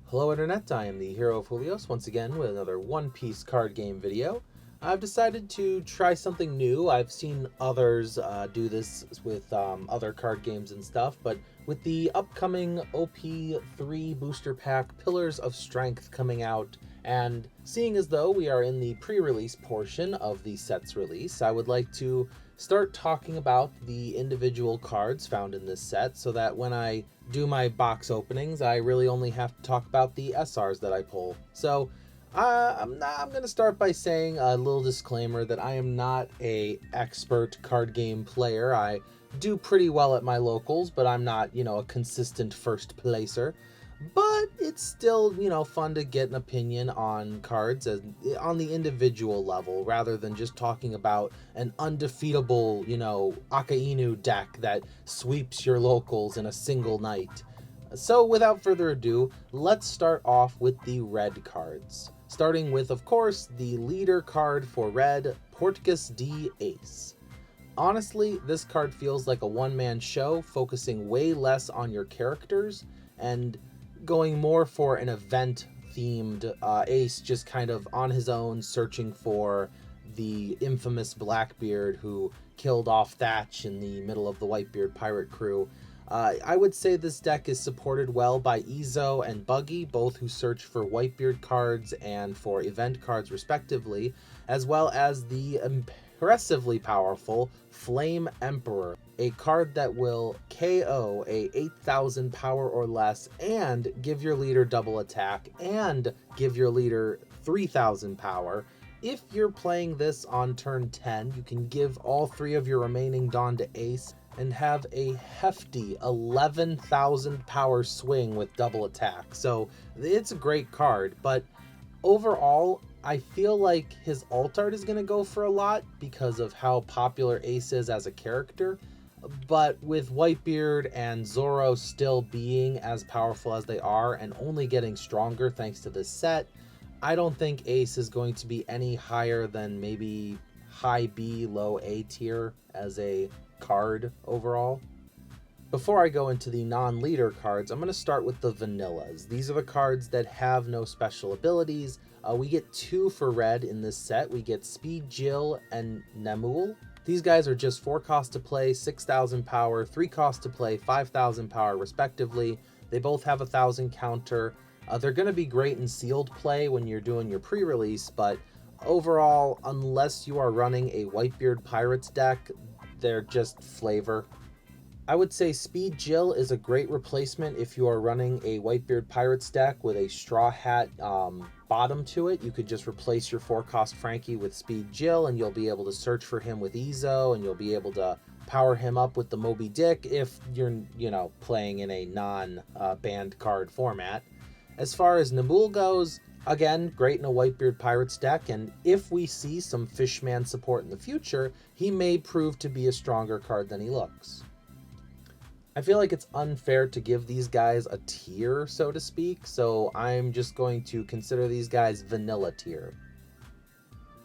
Hello Internet, I am the Hero of Julios once again with another One Piece card game video. I've decided to try something new. I've seen others do this with other card games and stuff, but with the upcoming OP3 booster pack Pillars of Strength coming out, and seeing as though we are in the pre-release portion of the set's release, I would like to start talking about the individual cards found in this set so that when I do my box openings, I really only have to talk about the SRs that I pull. So I'm going to start by saying a little disclaimer that I am not an expert card game player. I do pretty well at my locals, but I'm not, a consistent first placer. But it's still, fun to get an opinion on cards on the individual level rather than just talking about an undefeatable, Akainu deck that sweeps your locals in a single night. So without further ado, let's start off with the red cards. Starting with, of course, the leader card for red, Portgas D Ace. Honestly, this card feels like a one-man show, focusing way less on your characters and going more for an event-themed Ace, just kind of on his own, searching for the infamous Blackbeard who killed off Thatch in the middle of the Whitebeard pirate crew. I would say this deck is supported well by Izo and Buggy, both who search for Whitebeard cards and for event cards respectively, as well as the impressively powerful Flame Emperor, a card that will KO a 8,000 power or less and give your leader double attack and give your leader 3,000 power. If you're playing this on turn 10, you can give all three of your remaining Dawn to Ace and have a hefty 11,000 power swing with double attack. So it's a great card, but overall, I feel like his alt art is going to go for a lot because of how popular Ace is as a character. But with Whitebeard and Zoro still being as powerful as they are and only getting stronger thanks to this set, I don't think Ace is going to be any higher than maybe high B, low A tier as a card overall. Before I go into the non-leader cards, I'm going to start with the vanillas. These are the cards that have no special abilities. We get two for red in this set. We get Speed Jill and Nemul. These guys are just 4 cost to play, 6,000 power, 3 cost to play, 5,000 power respectively. They both have 1,000 counter. They're going to be great in sealed play when you're doing your pre-release, but overall, unless you are running a Whitebeard Pirates deck, they're just flavor. I would say Speed Jill is a great replacement if you are running a Whitebeard Pirates deck with a Straw Hat bottom to it. You could just replace your 4-cost Frankie with Speed Jill and you'll be able to search for him with Izo and you'll be able to power him up with the Moby Dick if you're, playing in a non-banned card format. As far as Nemul goes, again, great in a Whitebeard Pirates deck, and if we see some Fishman support in the future, he may prove to be a stronger card than he looks. I feel like it's unfair to give these guys a tier, so to speak, so I'm just going to consider these guys vanilla tier.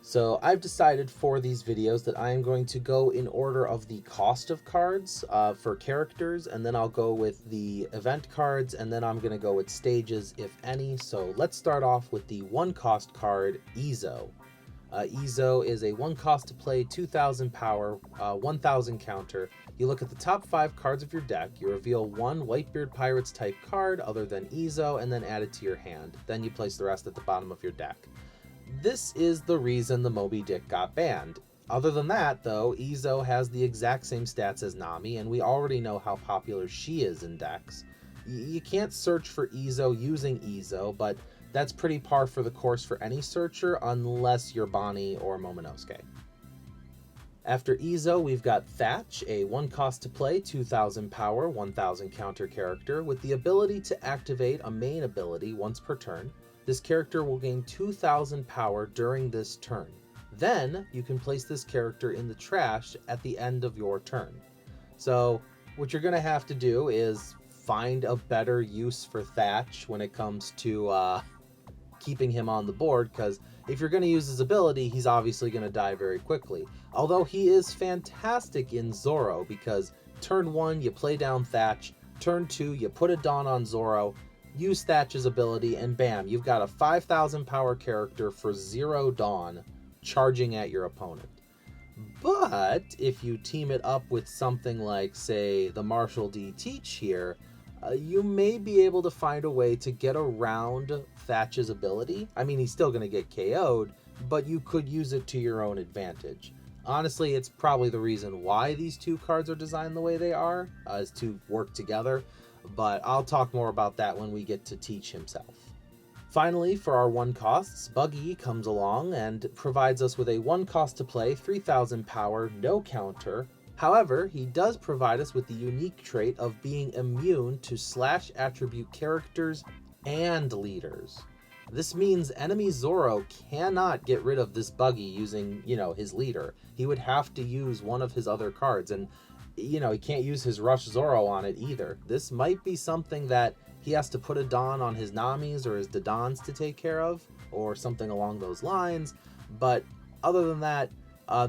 So I've decided for these videos that I am going to go in order of the cost of cards for characters, and then I'll go with the event cards, and then I'm going to go with stages, if any. So let's start off with the 1-cost card, Izo. Izo is a 1 cost to play, 2,000 power, 1,000 counter. You look at the top 5 cards of your deck, you reveal one Whitebeard Pirates type card other than Izo, and then add it to your hand. Then you place the rest at the bottom of your deck. This is the reason the Moby Dick got banned. Other than that, though, Izo has the exact same stats as Nami, and we already know how popular she is in decks. You can't search for Izo using Izo, but that's pretty par for the course for any searcher unless you're Bonnie or Momonosuke. After Izo, we've got Thatch, a 1 cost to play, 2,000 power, 1,000 counter character with the ability to activate a main ability once per turn. This character will gain 2,000 power during this turn. Then you can place this character in the trash at the end of your turn. So what you're going to have to do is find a better use for Thatch when it comes to keeping him on the board, because if you're going to use his ability, he's obviously going to die very quickly. Although he is fantastic in Zoro, because turn 1 you play down Thatch, turn 2 you put a Dawn on Zoro, use Thatch's ability, and bam, you've got a 5,000 power character for 0 Dawn charging at your opponent. But if you team it up with something like, say, the Marshall D. Teach here, you may be able to find a way to get around Thatch's ability. I mean, he's still going to get KO'd, but you could use it to your own advantage. Honestly, it's probably the reason why these two cards are designed the way they are, is to work together, but I'll talk more about that when we get to Teach himself. Finally, for our 1 costs, Buggy comes along and provides us with a 1 cost to play, 3,000 power, no counter. However, he does provide us with the unique trait of being immune to slash attribute characters and leaders. This means enemy Zoro cannot get rid of this Buggy using, his leader. He would have to use one of his other cards, and, he can't use his Rush Zoro on it either. This might be something that he has to put a Dawn on his Namis or his Dodons to take care of, or something along those lines. But other than that,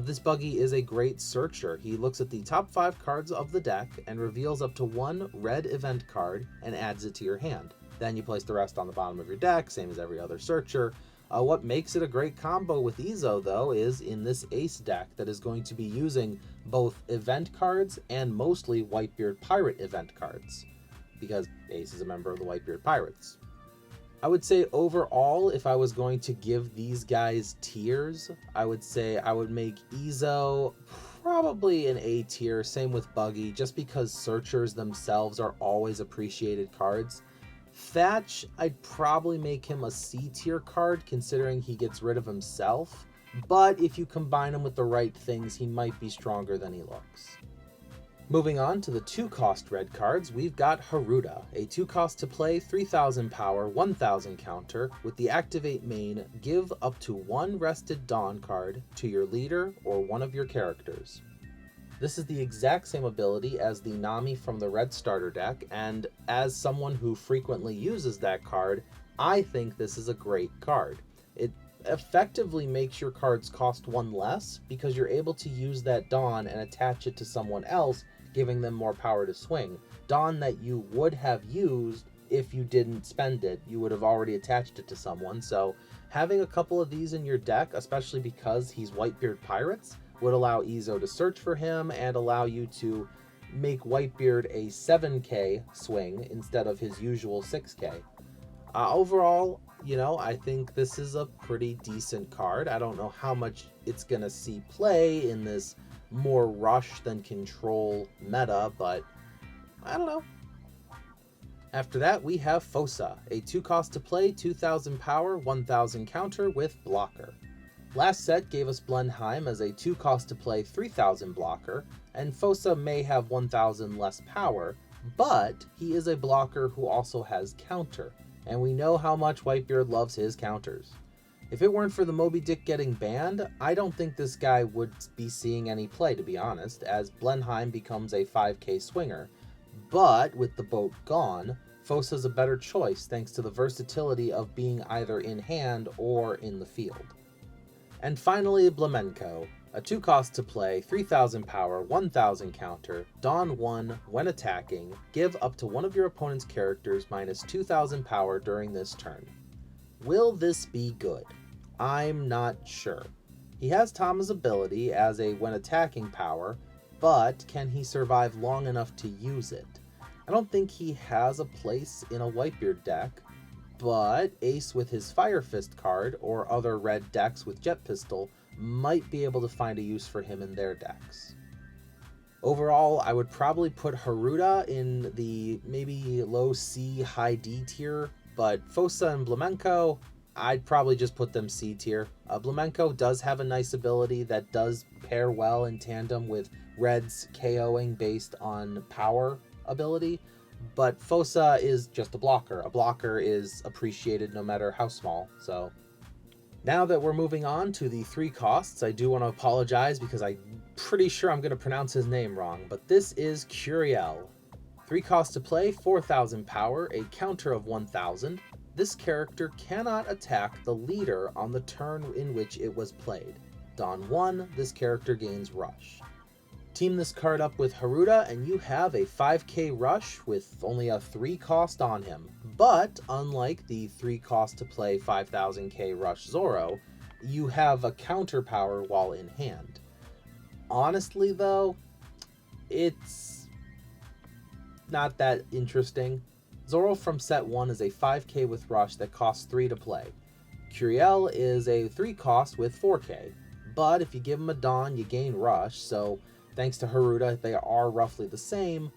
this Buggy is a great searcher. He looks at the top 5 cards of the deck and reveals up to 1 red event card and adds it to your hand. Then you place the rest on the bottom of your deck, same as every other searcher. What makes it a great combo with Izo, though, is in this Ace deck that is going to be using both event cards and mostly Whitebeard Pirate event cards, because Ace is a member of the Whitebeard Pirates. I would say overall, if I was going to give these guys tiers, I would say I would make Izo probably an A tier, same with Buggy, just because searchers themselves are always appreciated cards. Thatch, I'd probably make him a C tier card, considering he gets rid of himself, but if you combine him with the right things, he might be stronger than he looks. Moving on to the 2 cost red cards, we've got Haruda, a 2 cost to play, 3,000 power, 1,000 counter. With the activate main, give up to 1 rested Dawn card to your leader or one of your characters. This is the exact same ability as the Nami from the red starter deck, and as someone who frequently uses that card, I think this is a great card. It effectively makes your cards cost 1 less because you're able to use that Dawn and attach it to someone else, giving them more power to swing. Dawn that you would have used if you didn't spend it, you would have already attached it to someone, so having a couple of these in your deck, especially because he's Whitebeard Pirates, would allow Izo to search for him and allow you to make Whitebeard a 7k swing instead of his usual 6k. Overall, I think this is a pretty decent card. I don't know how much it's going to see play in this more rush than control meta, but I don't know. After that, we have Fosa, a 2 cost to play, 2,000 power, 1,000 counter with blocker. Last set gave us Blenheim as a 2 cost to play, 3,000 blocker, and Fosa may have 1,000 less power, but he is a blocker who also has counter, and we know how much Whitebeard loves his counters. If it weren't for the Moby Dick getting banned, I don't think this guy would be seeing any play, to be honest, as Blenheim becomes a 5k swinger. But with the boat gone, Fosa's a better choice thanks to the versatility of being either in hand or in the field. And finally, Blamenko, a 2 cost to play, 3,000 power, 1,000 counter, Dawn 1 when attacking, give up to one of your opponent's characters minus 2,000 power during this turn. Will this be good? I'm not sure. He has Tama's ability as a when attacking power, but can he survive long enough to use it? I don't think he has a place in a Whitebeard deck, but Ace with his Fire Fist card or other red decks with Jet Pistol might be able to find a use for him in their decks. Overall, I would probably put Haruda in the maybe low C, high D tier, but Fosa and Blamenko, I'd probably just put them C tier. Blamenko does have a nice ability that does pair well in tandem with Red's KOing based on power ability, but Fosa is just a blocker. A blocker is appreciated no matter how small, so. Now that we're moving on to the 3 costs, I do want to apologize because I'm pretty sure I'm going to pronounce his name wrong, but this is Curiel. 3 costs to play, 4,000 power, a counter of 1,000. This character cannot attack the leader on the turn in which it was played. Dawn 1, this character gains Rush. Team this card up with Haruda and you have a 5k Rush with only a 3 cost on him. But unlike the 3 cost to play 5000k Rush Zoro, you have a counter power while in hand. Honestly though, it's not that interesting. Zoro from set 1 is a 5k with Rush that costs 3 to play. Curiel is a 3 cost with 4k, but if you give him a Dawn, you gain Rush, so thanks to Haruta, they are roughly the same,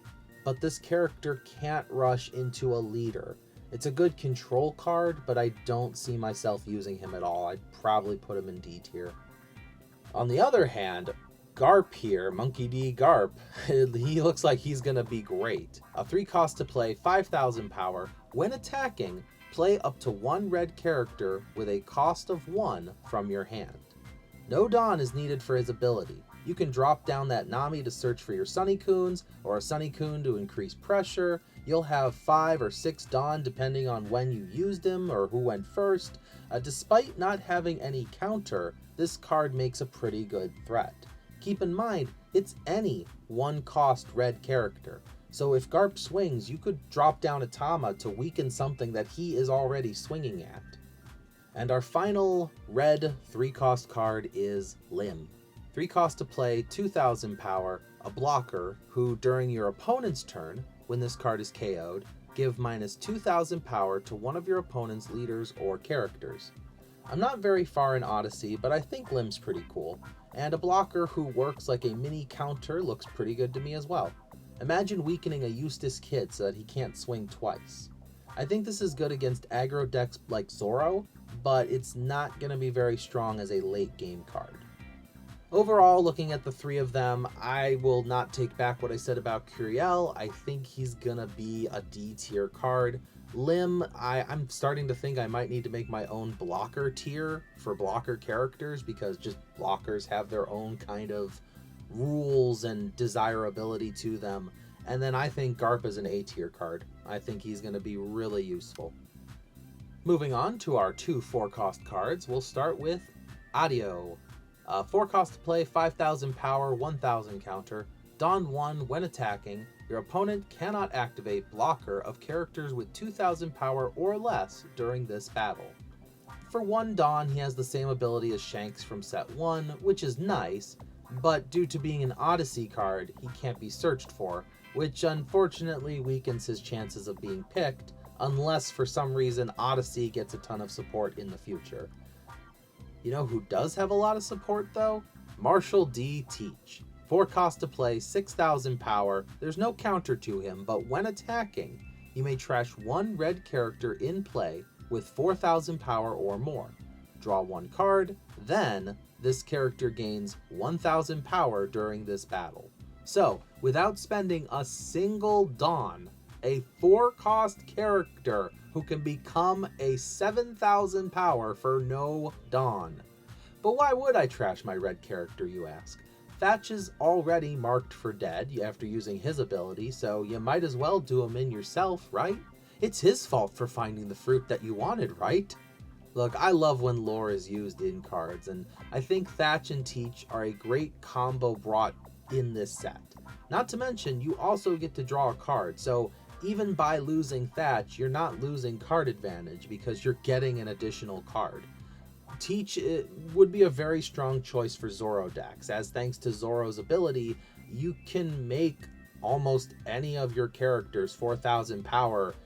but this character can't rush into a leader. It's a good control card, but I don't see myself using him at all. I'd probably put him in D tier. On the other hand, Garp here, Monkey D. Garp, he looks like he's gonna be great. A 3 cost to play, 5000 power. When attacking, play up to 1 red character with a cost of 1 from your hand. No Dawn is needed for his ability. You can drop down that Nami to search for your Sunnykun, or a Sunnykun to increase pressure. You'll have 5 or 6 Dawn depending on when you used him or who went first. Despite not having any counter, this card makes a pretty good threat. Keep in mind, it's any 1 cost red character. So if Garp swings, you could drop down a Tama to weaken something that he is already swinging at. And our final red 3 cost card is Lim. 3 cost to play, 2000 power, a blocker who during your opponent's turn, when this card is KO'd, give minus 2000 power to one of your opponent's leaders or characters. I'm not very far in Odyssey, but I think Lim's pretty cool, and a blocker who works like a mini counter looks pretty good to me as well. Imagine weakening a Eustace Kid so that he can't swing twice. I think this is good against aggro decks like Zoro, but it's not going to be very strong as a late game card. Overall, looking at the 3 of them, I will not take back what I said about Curiel. I think he's gonna be a D tier card. Lim, I'm starting to think I might need to make my own blocker tier for blocker characters, because just blockers have their own kind of rules and desirability to them. And then I think Garp is an A tier card. I think he's gonna be really useful. Moving on to our 2 4 cost cards, we'll start with Adio. 4 cost to play, 5000 power, 1000 counter. Dawn 1, when attacking, your opponent cannot activate blocker of characters with 2000 power or less during this battle. For 1 Dawn, he has the same ability as Shanks from set 1, which is nice, but due to being an Odyssey card, he can't be searched for, which unfortunately weakens his chances of being picked, unless for some reason Odyssey gets a ton of support in the future. You know who does have a lot of support though? Marshall D. Teach. 4 cost to play, 6000 power, there's no counter to him, but when attacking, you may trash 1 red character in play with 4000 power or more. Draw 1 card, then this character gains 1000 power during this battle. So, without spending a single Dawn, a 4 cost character who can become a 7000 power for no Dawn. But why would I trash my red character, you ask? Thatch is already marked for dead after using his ability, so you might as well do him in yourself, right? It's his fault for finding the fruit that you wanted, right? Look, I love when lore is used in cards, and I think Thatch and Teach are a great combo brought in this set. Not to mention, you also get to draw a card, so even by losing Thatch, you're not losing card advantage because you're getting an additional card. Teach would be a very strong choice for Zoro decks, as thanks to Zoro's ability, you can make almost any of your characters 4000 power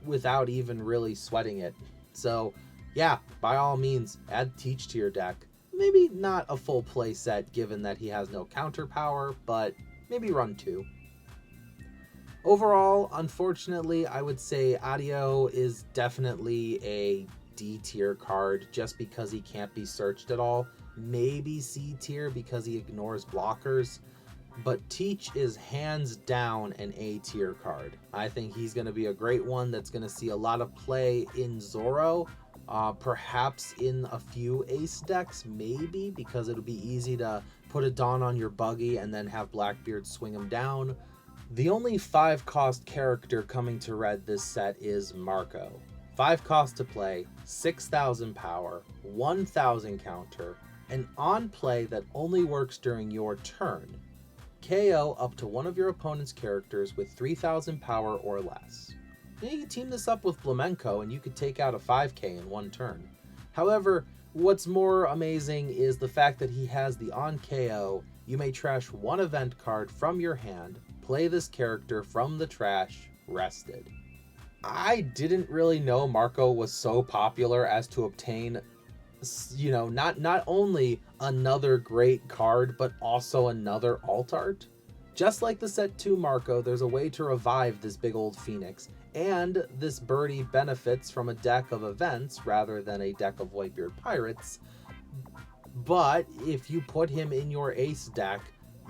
without even really sweating it. So yeah, by all means, add Teach to your deck. Maybe not a full play set given that he has no counter power, but maybe run 2. Overall, unfortunately, I would say Adio is definitely a D tier card just because he can't be searched at all. Maybe C tier because he ignores blockers. But Teach is hands down an A tier card. I think he's going to be a great one that's going to see a lot of play in Zoro. Perhaps in a few ace decks, maybe, because it'll be easy to put a Dawn on your buggy and then have Blackbeard swing him down. The only 5 cost character coming to red this set is Marco. 5 cost to play, 6000 power, 1000 counter, an on play that only works during your turn. KO up to one of your opponent's characters with 3000 power or less. You can team this up with Flamenco and you could take out a 5k in one turn. However, what's more amazing is the fact that he has the on KO, you may trash one event card from your hand, play this character from the trash, rested. I didn't really know Marco was so popular as to obtain, not only another great card, but also another alt art. Just like the set 2 Marco, there's a way to revive this big old phoenix, and this birdie benefits from a deck of events rather than a deck of Whitebeard pirates. But if you put him in your ace deck,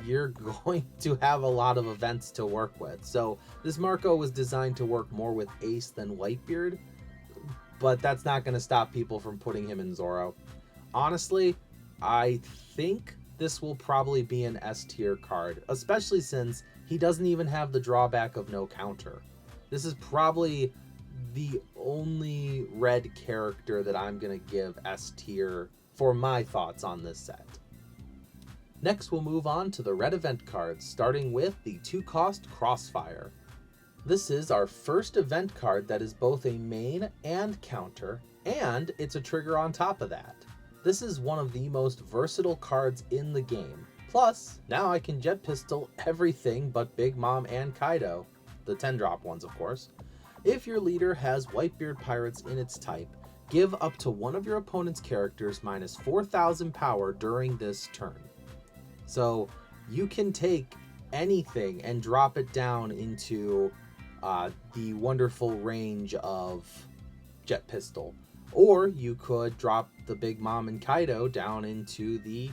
you're going to have a lot of events to work with. So this Marco was designed to work more with ace than Whitebeard, but that's not going to stop people from putting him in Zoro. Honestly, I think this will probably be an S tier card, especially since he doesn't even have the drawback of no counter. This is probably the only red character that I'm going to give S tier for my thoughts on this set. Next, we'll move on to the red event cards, starting with the 2-cost Crossfire. This is our first event card that is both a main and counter, and it's a trigger on top of that. This is one of the most versatile cards in the game. Plus, now I can Jet Pistol everything but Big Mom and Kaido. The 10-drop ones, of course. If your leader has Whitebeard Pirates in its type, give up to one of your opponent's characters minus 4,000 power during this turn. So you can take anything and drop it down into the wonderful range of Jet Pistol. Or you could drop the Big Mom and Kaido down into the,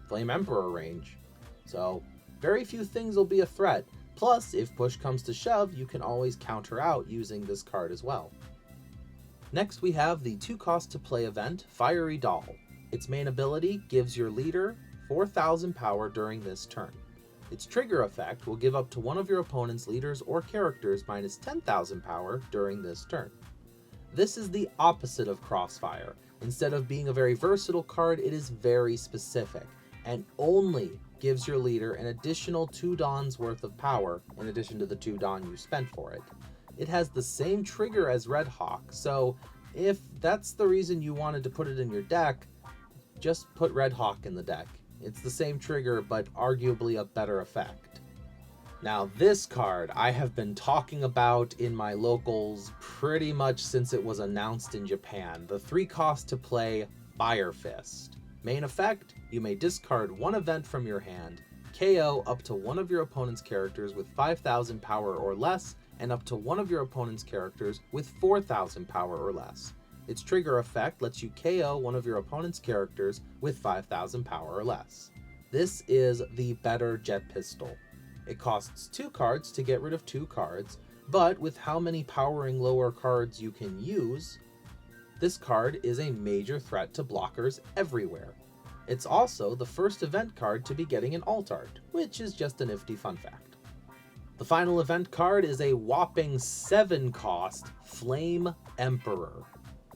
Flame Emperor range. So very few things will be a threat. Plus, if push comes to shove, you can always counter out using this card as well. Next, we have the 2-cost to play event, Fiery Doll. Its main ability gives your leader 4,000 power during this turn. Its trigger effect will give up to one of your opponent's leaders or characters minus 10,000 power during this turn. This is the opposite of Crossfire. Instead of being a very versatile card, it is very specific, and only gives your leader an additional 2 Dawns worth of power in addition to the 2 Dawn you spent for it. It has the same trigger as Red Hawk, so if that's the reason you wanted to put it in your deck, just put Red Hawk in the deck. It's the same trigger, but arguably a better effect. Now this card I have been talking about in my locals pretty much since it was announced in Japan. The 3-cost to play Fire Fist. Main effect, you may discard one event from your hand, KO up to one of your opponent's characters with 5,000 power or less, and up to one of your opponent's characters with 4,000 power or less. Its trigger effect lets you KO one of your opponent's characters with 5,000 power or less. This is the better Jet Pistol. It costs 2 cards to get rid of 2 cards, but with how many powering lower cards you can use, this card is a major threat to blockers everywhere. It's also the first event card to be getting an alt art, which is just a nifty fun fact. The final event card is a whopping 7-cost Flame Emperor.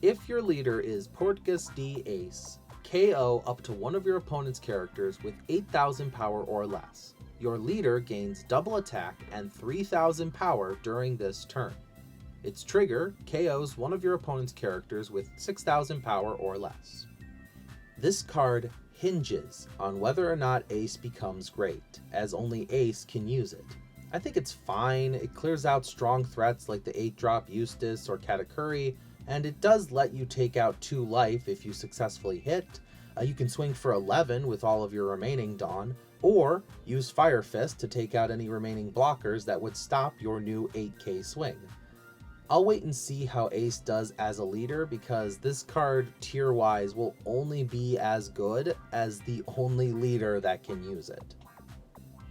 If your leader is Portgas D Ace, KO up to one of your opponent's characters with 8,000 power or less. Your leader gains double attack and 3,000 power during this turn. Its trigger KOs one of your opponent's characters with 6,000 power or less. This card hinges on whether or not Ace becomes great, as only Ace can use it. I think it's fine. It clears out strong threats like the 8-drop Eustace or Katakuri, and it does let you take out 2 life if you successfully hit. You can swing for 11 with all of your remaining Dawn, or use Fire Fist to take out any remaining blockers that would stop your new 8k swing. I'll wait and see how Ace does as a leader, because this card tier-wise will only be as good as the only leader that can use it.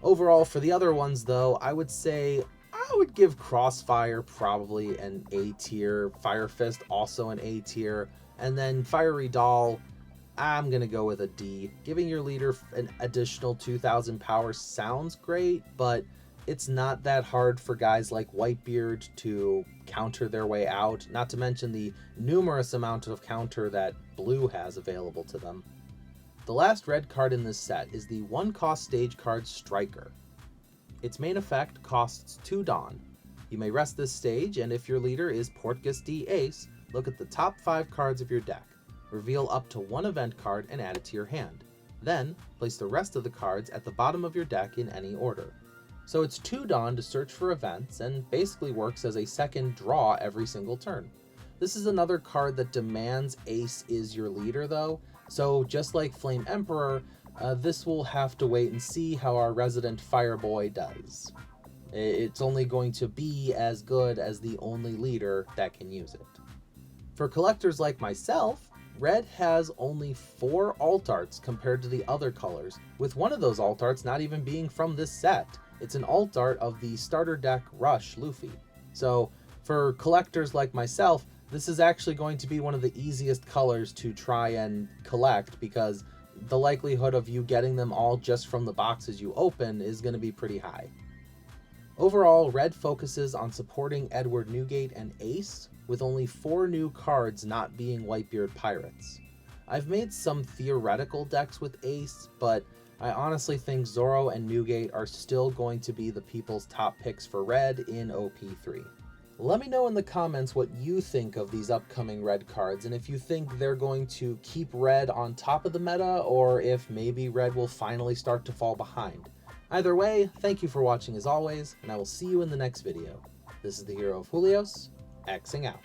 Overall, for the other ones though, I would say I would give Crossfire probably an A tier, Fire Fist also an A tier, and then Fiery Doll, I'm gonna go with a D. Giving your leader an additional 2,000 power sounds great, but it's not that hard for guys like Whitebeard to counter their way out, not to mention the numerous amount of counter that Blue has available to them. The last red card in this set is the 1-cost stage card Striker. Its main effect costs 2 Dawn. You may rest this stage, and if your leader is Portgas D Ace, look at the top 5 cards of your deck. Reveal up to 1 event card and add it to your hand. Then, place the rest of the cards at the bottom of your deck in any order. So it's 2 Dawn to search for events, and basically works as a second draw every single turn. This is another card that demands Ace is your leader though, so just like Flame Emperor, this will have to wait and see how our resident Fireboy does. It's only going to be as good as the only leader that can use it. For collectors like myself, red has only 4 alt arts compared to the other colors, with one of those alt arts not even being from this set. It's an alt art of the starter deck Rush Luffy. So for collectors like myself, this is actually going to be one of the easiest colors to try and collect, because the likelihood of you getting them all just from the boxes you open is going to be pretty high. Overall, red focuses on supporting Edward Newgate and Ace, with only 4 new cards not being Whitebeard Pirates. I've made some theoretical decks with Ace, but I honestly think Zoro and Newgate are still going to be the people's top picks for red in OP3. Let me know in the comments what you think of these upcoming red cards, and if you think they're going to keep red on top of the meta, or if maybe red will finally start to fall behind. Either way, thank you for watching as always, and I will see you in the next video. This is the Hero of Julios, Xing out.